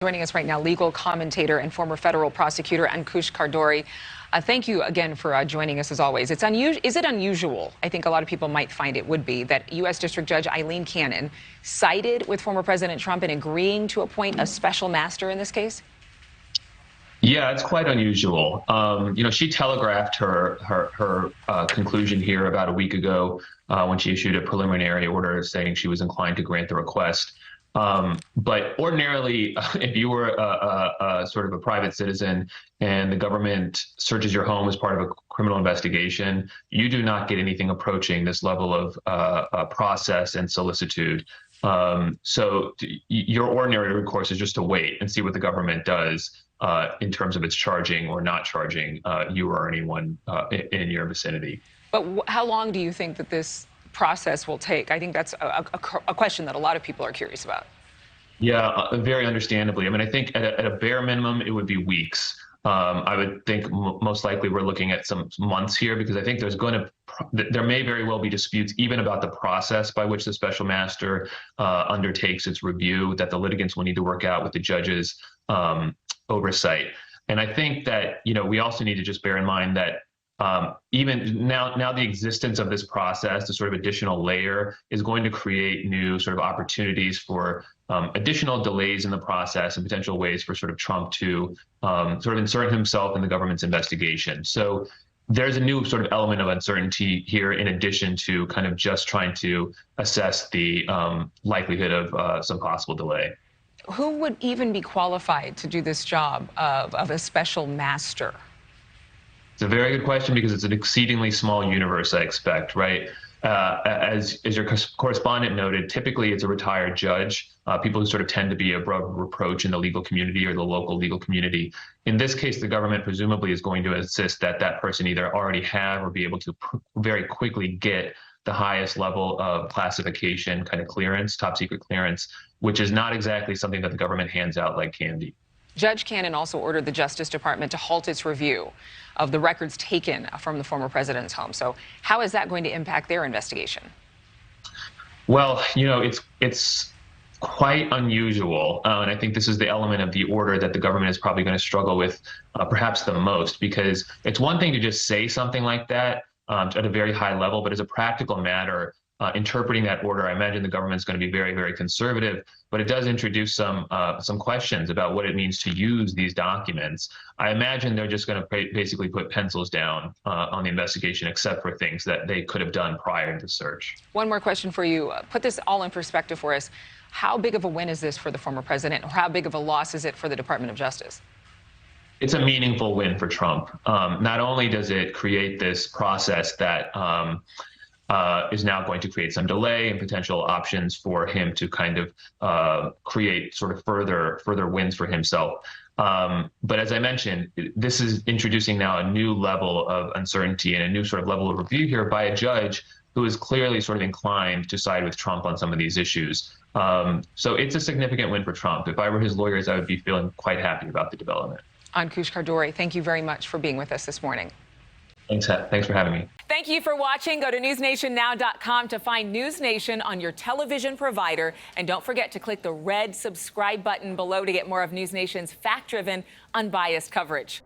Joining us right now, legal commentator and former federal prosecutor Ankush Khardori. Thank you again for joining us as always. Is it unusual? I think a lot of people might find it would be that U.S. District Judge Aileen Cannon sided with former President Trump in agreeing to appoint a special master in this case? Yeah, it's quite unusual. She telegraphed her conclusion here about a week ago when she issued a preliminary order saying she was inclined to grant the request. But ordinarily, if you were a sort of a private citizen and the government searches your home as part of a criminal investigation, you do not get anything approaching this level of process and solicitude. So your ordinary recourse is just to wait and see what the government does in terms of its charging or not charging you or anyone in your vicinity. But how long do you think that this process will take? I think that's a question that a lot of people are curious about. Yeah, very understandably. I mean, I think at a bare minimum, it would be weeks. I would think most likely we're looking at some months here, because I think there may very well be disputes even about the process by which the special master undertakes its review that the litigants will need to work out with the judge's oversight. And I think that, we also need to just bear in mind that even now the existence of this process, the sort of additional layer, is going to create new sort of opportunities for additional delays in the process and potential ways for sort of Trump to sort of insert himself in the government's investigation. So there's a new sort of element of uncertainty here, in addition to kind of just trying to assess the likelihood of some possible delay. Who would even be qualified to do this job of a special master? It's a very good question, because it's an exceedingly small universe, I expect, right? As your correspondent noted, typically it's a retired judge, people who sort of tend to be above reproach in the legal community or the local legal community. In this case, the government presumably is going to insist that that person either already have or be able to very quickly get the highest level of classification kind of clearance, top secret clearance, which is not exactly something that the government hands out like candy. Judge Cannon also ordered the Justice Department to halt its review of the records taken from the former president's home. So how is that going to impact their investigation? Well, it's quite unusual. And I think this is the element of the order that the government is probably going to struggle with perhaps the most, because it's one thing to just say something like that at a very high level, but as a practical matter, interpreting that order, I imagine the government's going to be very, very conservative, but it does introduce some questions about what it means to use these documents. I imagine they're just going to basically put pencils down on the investigation, except for things that they could have done prior to the search. One more question for you. Put this all in perspective for us. How big of a win is this for the former president, or how big of a loss is it for the Department of Justice? It's a meaningful win for Trump. Not only does it create this process that is now going to create some delay and potential options for him to kind of create sort of further wins for himself. But as I mentioned, this is introducing now a new level of uncertainty and a new sort of level of review here by a judge who is clearly sort of inclined to side with Trump on some of these issues. So it's a significant win for Trump. If I were his lawyers, I would be feeling quite happy about the development. Ankush Khardori, thank you very much for being with us this morning. Thanks for having me. Thank you for watching. Go to newsnationnow.com to find NewsNation on your television provider. And don't forget to click the red subscribe button below to get more of NewsNation's fact-driven, unbiased coverage.